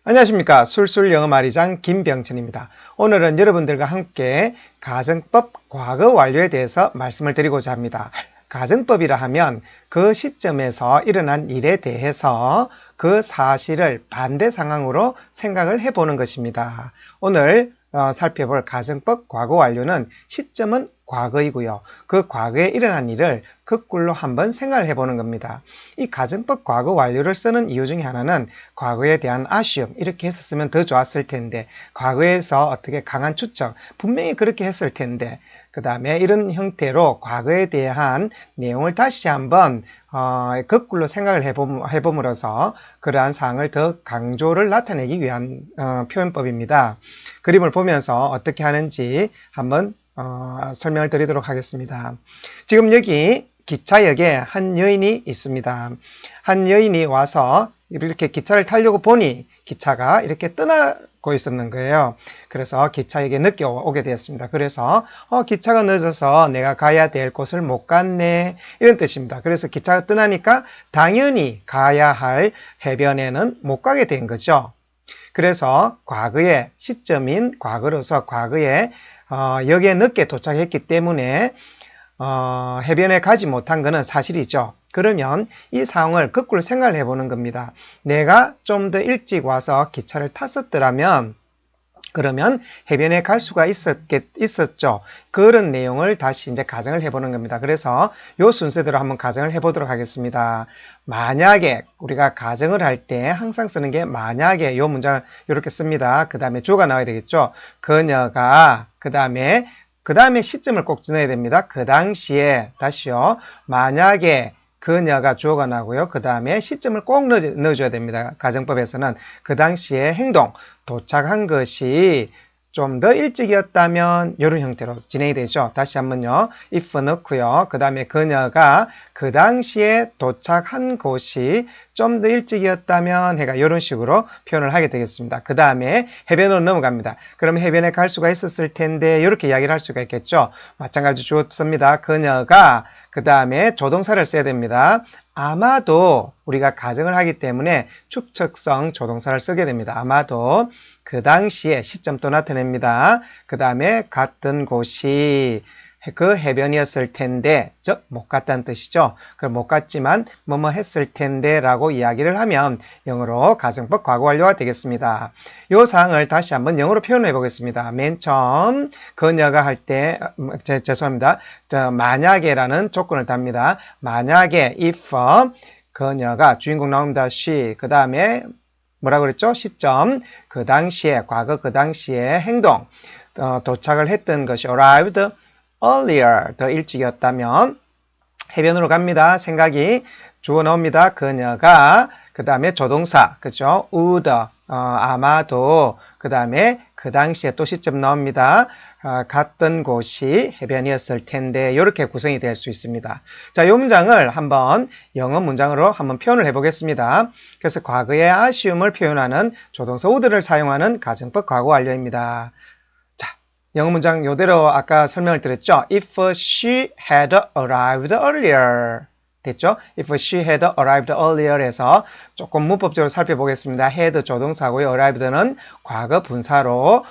안녕하십니까. 술술 영어 말이장 김병천입니다. 오늘은 여러분들과 함께 가정법 과거 완료에 대해서 말씀을 드리고자 합니다. 가정법이라 하면 그 시점에서 일어난 일에 대해서 그 사실을 반대 상황으로 생각을 해보는 것입니다. 오늘 살펴볼 가정법 과거 완료는 시점은 과거이고요. 그 과거에 일어난 일을 거꾸로 한번 생각을 해보는 겁니다. 이 가정법 과거 완료를 쓰는 이유 중에 하나는 과거에 대한 아쉬움, 이렇게 했었으면 더 좋았을 텐데, 과거에서 어떻게 강한 추측, 분명히 그렇게 했을 텐데, 그 다음에 이런 형태로 과거에 대한 내용을 다시 한번 거꾸로 생각을 해봄으로써 그러한 사항을 더 강조를 나타내기 위한 표현법입니다. 그림을 보면서 어떻게 하는지 한번 설명을 드리도록 하겠습니다. 지금 여기 기차역에 한 여인이 있습니다. 한 여인이 와서 이렇게 기차를 타려고 보니 기차가 이렇게 떠나고 있었는 거예요. 그래서 기차역에 늦게 오게 되었습니다. 그래서 기차가 늦어서 내가 가야 될 곳을 못 갔네, 이런 뜻입니다. 그래서 기차가 떠나니까 당연히 가야 할 해변에는 못 가게 된 거죠. 그래서 과거의 시점인 과거로서 과거에 역에 늦게 도착했기 때문에 해변에 가지 못한 것은 사실이죠. 그러면 이 상황을 거꾸로 생각을 해보는 겁니다. 내가 좀 더 일찍 와서 기차를 탔었더라면 그러면 해변에 갈 수가 있었죠. 그런 내용을 다시 이제 가정을 해보는 겁니다. 그래서 이 순서대로 한번 가정을 해보도록 하겠습니다. 만약에 우리가 가정을 할 때 항상 쓰는 게 만약에 이 문장을 이렇게 씁니다. 그 다음에 주어가 나와야 되겠죠. 그녀가 그 다음에 시점을 꼭 넣어야 됩니다. 그 당시에 다시요. 만약에 그녀가 주어가 나고요. 그 다음에 시점을 꼭 넣어줘야 됩니다. 가정법에서는 그 당시에 행동, 도착한 것이 좀 더 일찍이었다면 이런 형태로 진행이 되죠. 다시 한번요. if 넣고요. 그 다음에 그녀가 그 당시에 도착한 곳이 좀 더 일찍이었다면 해가 이런 식으로 표현을 하게 되겠습니다. 그 다음에 해변으로 넘어갑니다. 그러면 해변에 갈 수가 있었을 텐데 이렇게 이야기를 할 수가 있겠죠. 마찬가지로 주어 씁니다. 그녀가 그 다음에 조동사를 써야 됩니다. 아마도 우리가 가정을 하기 때문에 축척성 조동사를 쓰게 됩니다. 아마도 그 당시에 시점도 나타냅니다. 그 다음에 갔던 곳이 그 해변이었을 텐데, 즉 못 갔다는 뜻이죠. 그럼 못 갔지만 뭐뭐 했을 텐데 라고 이야기를 하면 영어로 가정법 과거 완료가 되겠습니다. 이 사항을 다시 한번 영어로 표현해 보겠습니다. 맨 처음 그녀가 할 때 죄송합니다. 만약에라는 조건을 답니다. 만약에 if 그녀가 주인공 나옵니다. she 그 다음에 뭐라고 그랬죠? 시점 그 당시에 과거 그 당시에 행동 도착을 했던 것이 arrived earlier 더 일찍이었다면 해변으로 갑니다. 생각이 주어 나옵니다. 그녀가 그 다음에 조동사 그죠? would 아마도 그 다음에 그 당시에 또 시점 나옵니다. 갔던 곳이 해변이었을 텐데 이렇게 구성이 될 수 있습니다. 자, 이 문장을 한번 영어 문장으로 한번 표현을 해보겠습니다. 그래서 과거의 아쉬움을 표현하는 조동사 would를 사용하는 가정법 과거 완료입니다. 자, 영어 문장 이대로 아까 설명을 드렸죠. If she had arrived earlier 됐죠? If she had arrived earlier 해서 조금 문법적으로 살펴보겠습니다. had 조동사고요. arrived는 과거 분사로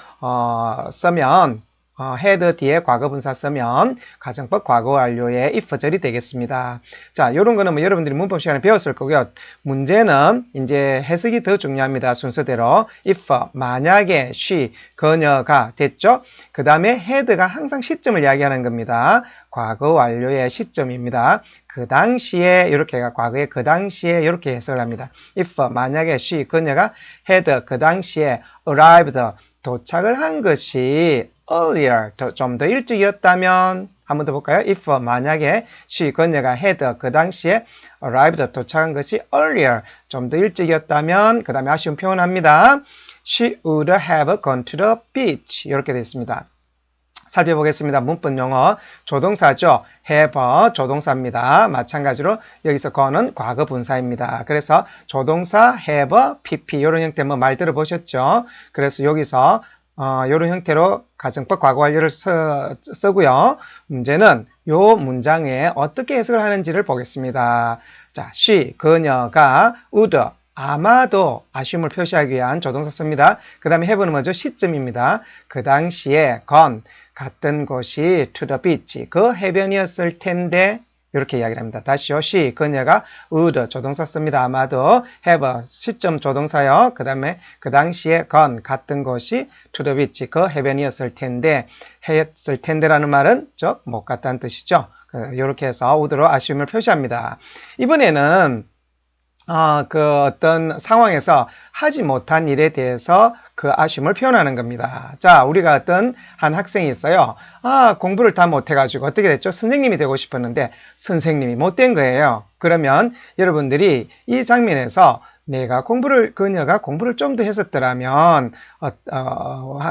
쓰면 had 뒤에 과거 분사 쓰면 가정법 과거 완료의 if절이 되겠습니다. 자, 요런 거는 뭐 여러분들이 문법 시간에 배웠을 거고요. 문제는 이제 해석이 더 중요합니다. 순서대로 if 만약에 she 그녀가 됐죠? 그 다음에 had가 항상 시점을 이야기하는 겁니다. 과거 완료의 시점입니다. 그 당시에 이렇게가 과거의 그 당시에 이렇게 해석을 합니다. if 만약에 she 그녀가 had 그 당시에 arrived 도착을 한 것이 earlier 좀 더 일찍이었다면 한 번 더 볼까요? if 만약에 she 그녀가 had 그 당시에 arrived 도착한 것이 earlier 좀 더 일찍이었다면 그 다음에 아쉬운 표현합니다. she would have gone to the beach 이렇게 되어 있습니다. 살펴보겠습니다. 문법 용어 조동사죠. have 조동사입니다. 마찬가지로 여기서 go는 과거 분사입니다. 그래서 조동사 have pp 이런 형태 뭐 말 들어보셨죠? 그래서 여기서 이런 형태로 가정법 과거 완료를 쓰고요. 문제는 이 문장에 어떻게 해석을 하는지를 보겠습니다. 자, she 그녀가 would 아마도 아쉬움을 표시하기 위한 조동사 씁니다. 그 다음에 have는 뭐죠? 시점입니다. 그 당시에 gone 갔던 곳이 to the beach 그 해변이었을 텐데 이렇게 이야기를 합니다. 다시요. she 그녀가 would 조동사 씁니다. 아마도 have 시점 조동사요. 그 다음에 그 당시에 gone 갔던 곳이 to the beach 그 해변이었을 텐데 했을 텐데라는 말은 즉 못 갔다는 뜻이죠. 이렇게 해서 would로 아쉬움을 표시합니다. 이번에는 그 어떤 상황에서 하지 못한 일에 대해서 그 아쉬움을 표현하는 겁니다. 자, 우리가 어떤 한 학생이 있어요. 공부를 다 못해가지고 어떻게 됐죠? 선생님이 되고 싶었는데 선생님이 못된 거예요. 그러면 여러분들이 이 장면에서 그녀가 공부를 좀 더 했었더라면,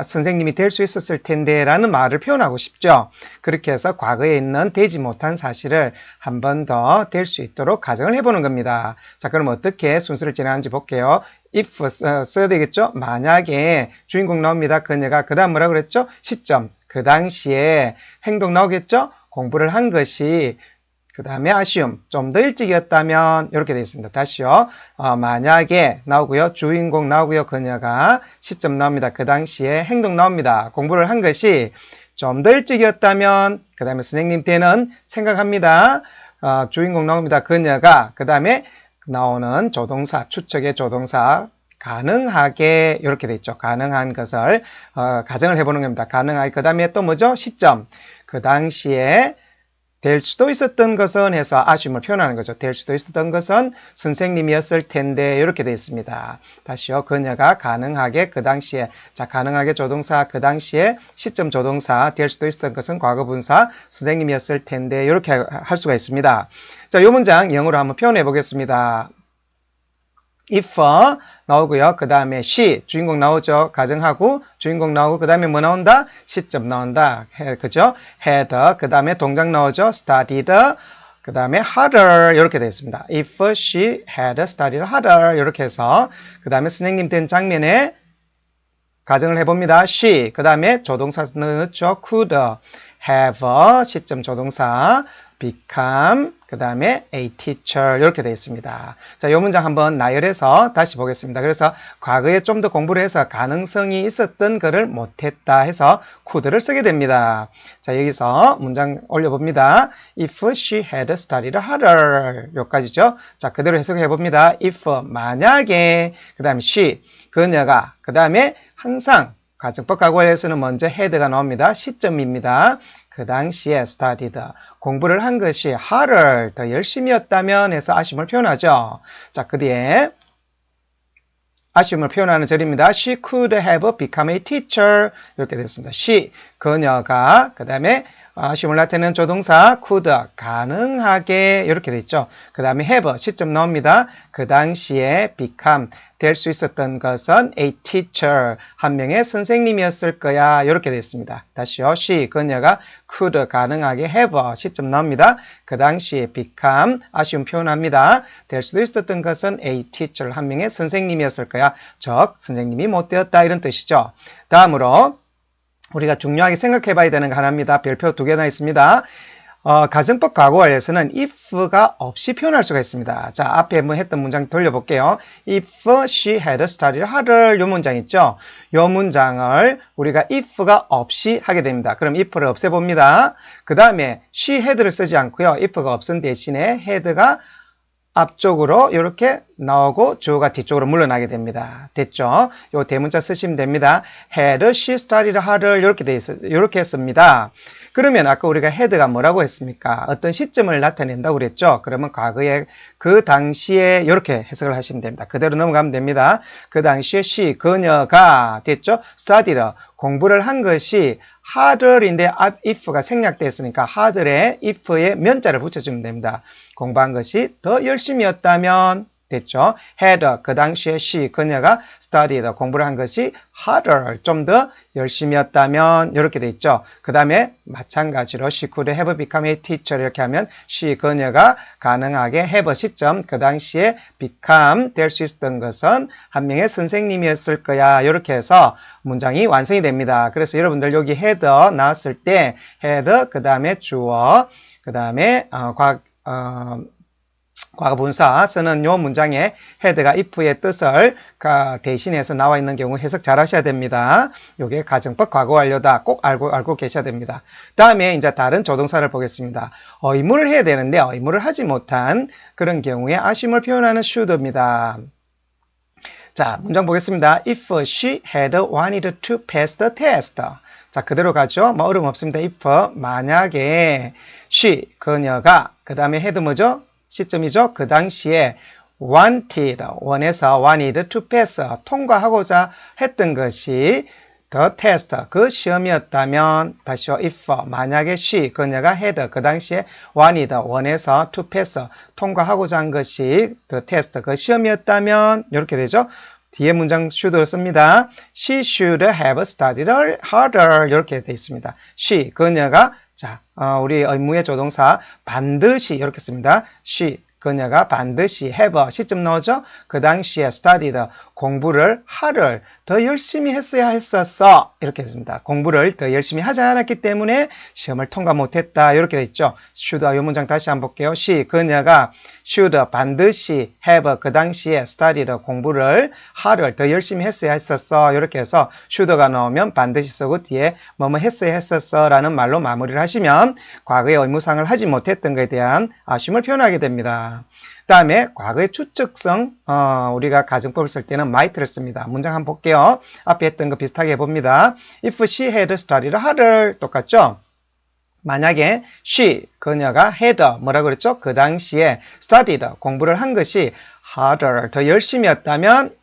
선생님이 될 수 있었을 텐데, 라는 말을 표현하고 싶죠. 그렇게 해서 과거에 있는 되지 못한 사실을 한 번 더 될 수 있도록 가정을 해보는 겁니다. 자, 그럼 어떻게 순서를 진행하는지 볼게요. if 써야 되겠죠? 만약에 주인공 나옵니다. 그녀가, 그 다음 뭐라 그랬죠? 시점. 그 당시에 행동 나오겠죠? 공부를 한 것이 그 다음에 아쉬움, 좀 더 일찍이었다면 이렇게 되어 있습니다. 다시요. 만약에 나오고요. 주인공 나오고요. 그녀가 시점 나옵니다. 그 당시에 행동 나옵니다. 공부를 한 것이 좀 더 일찍이었다면 그 다음에 선생님 때는 생각합니다. 주인공 나옵니다. 그녀가 그 다음에 나오는 조동사, 추측의 조동사 가능하게 이렇게 되어 있죠. 가능한 것을 가정을 해보는 겁니다. 가능하게 그 다음에 또 뭐죠? 시점. 그 당시에 될 수도 있었던 것은 해서 아쉬움을 표현하는 거죠. 될 수도 있었던 것은 선생님이었을 텐데 이렇게 되어 있습니다. 다시요. 그녀가 가능하게 그 당시에 자 가능하게 조동사 그 당시에 시점 조동사 될 수도 있었던 것은 과거분사 선생님이었을 텐데 이렇게 할 수가 있습니다. 자, 이 문장 영어로 한번 표현해 보겠습니다. if 나오고요. 그 다음에 she 주인공 나오죠. 가정하고 주인공 나오고 그 다음에 뭐 나온다? 시점 나온다. 그죠? had 그 다음에 동작 나오죠. studied 그 다음에 harder 이렇게 되어 있습니다. if she had studied harder 이렇게 해서 그 다음에 선생님 된 장면에 가정을 해봅니다. she 그 다음에 조동사 넣었죠. could have 시점 조동사 become 그 다음에 a teacher 이렇게 되어 있습니다. 자, 이 문장 한번 나열해서 다시 보겠습니다. 그래서 과거에 좀 더 공부를 해서 가능성이 있었던 거를 못했다 해서 could를 쓰게 됩니다. 자, 여기서 문장 올려봅니다. If she had studied harder 여기까지죠. 자, 그대로 해석해 봅니다. If 만약에 그 다음에 she 그녀가 그 다음에 항상 가정법 과거에서는 먼저 had가 나옵니다. 시점입니다. 그 당시에 studied 공부를 한 것이 harder 더 열심히였다면 해서 아쉬움을 표현하죠. 자, 그 뒤에 아쉬움을 표현하는 절입니다. She could have become a teacher 이렇게 됐습니다. She 그녀가 그 다음에 아쉬움을 나타내는 조동사 could 가능하게 이렇게 돼 있죠. 그 다음에 have 시점 나옵니다. 그 당시에 become 될 수 있었던 것은 a teacher 한 명의 선생님이었을 거야 이렇게 되어 있습니다. 다시요. she 그녀가 could 가능하게 have 시점 나옵니다. 그 당시에 become 아쉬움 표현합니다. 될 수도 있었던 것은 a teacher 한 명의 선생님이었을 거야. 즉 선생님이 못 되었다 이런 뜻이죠. 다음으로 우리가 중요하게 생각해 봐야 되는 거 하나입니다. 별표 2개나 있습니다. 가정법 과거에서는 if가 없이 표현할 수가 있습니다. 자, 앞에 뭐 했던 문장 돌려볼게요. If she had studied harder 이 문장 있죠? 이 문장을 우리가 if가 없이 하게 됩니다. 그럼 if를 없애봅니다. 그 다음에 she had를 쓰지 않고요. if가 없은 대신에 had가 앞쪽으로 이렇게 나오고 주어가 뒤쪽으로 물러나게 됩니다. 됐죠? 요 대문자 쓰시면 됩니다. Had she studied harder 이렇게 돼 있어요. 이렇게 했습니다. 그러면 아까 우리가 had가 뭐라고 했습니까? 어떤 시점을 나타낸다고 그랬죠? 그러면 과거에 그 당시에 이렇게 해석을 하시면 됩니다. 그대로 넘어가면 됩니다. 그 당시에 she 그녀가 됐죠? studied 공부를 한 것이 harder인데 if가 생략됐으니까 harder에 if에 면자를 붙여주면 됩니다. 공부한 것이 더 열심히였다면 됐죠. had 그 당시에 she 그녀가 studied 공부를 한 것이 harder 좀 더 열심히였다면 이렇게 돼 있죠. 그 다음에 마찬가지로 she could have become a teacher 이렇게 하면 she 그녀가 가능하게 have 시점 그 당시에 become 될 수 있었던 것은 한 명의 선생님이었을 거야 이렇게 해서 문장이 완성이 됩니다. 그래서 여러분들 여기 had 나왔을 때 had 그 다음에 주어 그 다음에 과거분사 쓰는 요 문장에 head가 if의 뜻을 대신해서 나와 있는 경우 해석 잘 하셔야 됩니다. 요게 가정법 과거 완료다. 꼭 알고 계셔야 됩니다. 다음에 이제 다른 조동사를 보겠습니다. 의무를 해야 되는데 의무를 하지 못한 그런 경우에 아쉬움을 표현하는 should입니다. 자, 문장 보겠습니다. If she had wanted to pass the test. 자, 그대로 가죠. 뭐 어려움 없습니다. If 만약에 she 그녀가 그 다음에 had 뭐죠? 시점이죠. 그 당시에 wanted 원해서 wanted to pass 통과하고자 했던 것이 the test 그 시험이었다면 다시요. if 만약에 she 그녀가 had 그 당시에 wanted 원해서 to pass 통과하고자 한 것이 the test 그 시험이었다면 이렇게 되죠. 뒤에 문장 should를 씁니다. She should have studied harder 이렇게 되어 있습니다. she 그녀가 자 우리 의무의 조동사 반드시 이렇게 씁니다. she 그녀가 반드시 have 시점 나오죠? 그 당시에 studied 공부를 하를 더 열심히 했어야 했었어 이렇게 했습니다. 공부를 더 열심히 하지 않았기 때문에 시험을 통과 못했다 이렇게 돼 있죠. should 이 문장 다시 한번 볼게요. she 그녀가 should 반드시 have 그 당시에 studied 공부를 하를 더 열심히 했어야 했었어 이렇게 해서 should가 나오면 반드시 쓰고 뒤에 뭐뭐 했어야 했었어 라는 말로 마무리를 하시면 과거의 의무상을 하지 못했던 것에 대한 아쉬움을 표현하게 됩니다. 다음에 과거의 추측성 우리가 가정법을 쓸 때는 might를 씁니다. 문장 한번 볼게요. 앞에 했던 거 비슷하게 해봅니다. If she had studied harder 똑같죠? 만약에 she 그녀가 had 뭐라고 그랬죠? 그 당시에 studied 공부를 한 것이 harder 더 열심히였다면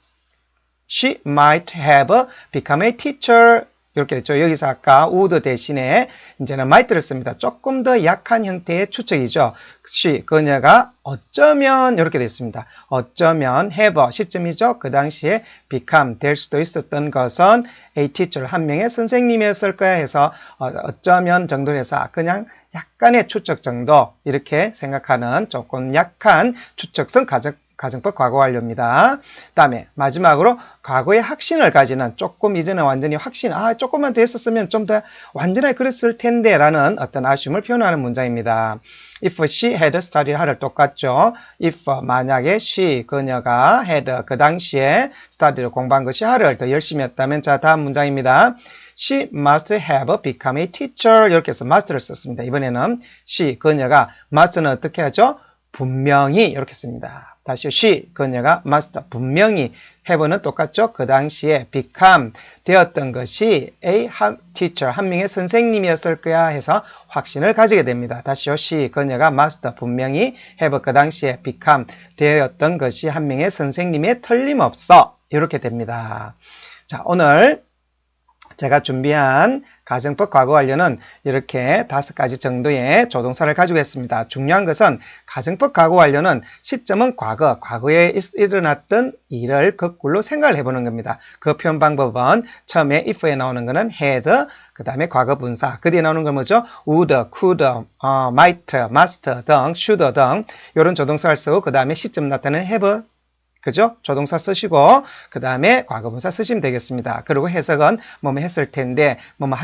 she might have become a teacher 이렇게 됐죠. 여기서 아까 would 대신에 이제는 might를 씁니다. 조금 더 약한 형태의 추측이죠. she, 그녀가 어쩌면 이렇게 됐습니다. 어쩌면 have, 시점이죠. 그 당시에 become, 될 수도 있었던 것은 a teacher, 한 명의 선생님이었을 거야 해서 어쩌면 정도로 해서 그냥 약간의 추측 정도 이렇게 생각하는 조금 약한 추측성 가정법 과거 완료입니다. 다음에 마지막으로 과거의 확신을 가지는 조금 이제는 완전히 확신, 조금만 더 했었으면 좀 더 완전하게 그랬을 텐데 라는 어떤 아쉬움을 표현하는 문장입니다. If she had studied harder 똑같죠. If 만약에 she 그녀가 had 그 당시에 studied 공부한 것이 harder 더 열심히 했다면 자 다음 문장입니다. She must have become a teacher 이렇게 해서 must를 썼습니다. 이번에는 she 그녀가 must는 어떻게 하죠? 분명히 이렇게 씁니다. 다시 she 그녀가 must 분명히 have는 똑같죠. 그 당시에 become 되었던 것이 a teacher 한 명의 선생님이었을 거야 해서 확신을 가지게 됩니다. 다시요. she 그녀가 must 분명히 have 그 당시에 become 되었던 것이 한 명의 선생님의 틀림없어 이렇게 됩니다. 자 오늘 제가 준비한 가정법 과거 완료는 이렇게 5가지 정도의 조동사를 가지고 있습니다. 중요한 것은 가정법 과거 완료는 시점은 과거에 일어났던 일을 거꾸로 생각을 해보는 겁니다. 그 표현 방법은 처음에 if에 나오는 거는 had, 그 다음에 과거 분사, 그 뒤에 나오는 건 뭐죠? would, could, might, must 등, should 등 이런 조동사를 쓰고 그 다음에 시점 나타내는 have 그죠? 조동사 쓰시고 그 다음에 과거분사 쓰시면 되겠습니다. 그리고 해석은 뭐뭐 했을 텐데 뭐뭐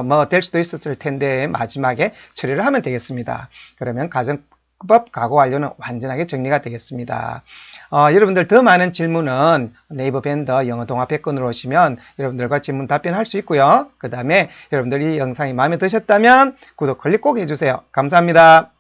뭐 될 수도 있었을 텐데 마지막에 처리를 하면 되겠습니다. 그러면 가정법 과거 완료는 완전하게 정리가 되겠습니다. 여러분들 더 많은 질문은 네이버 밴더 영어 동화 100권으로 오시면 여러분들과 질문 답변할 수 있고요. 그 다음에 여러분들이 영상이 마음에 드셨다면 구독 클릭 꼭 해주세요. 감사합니다.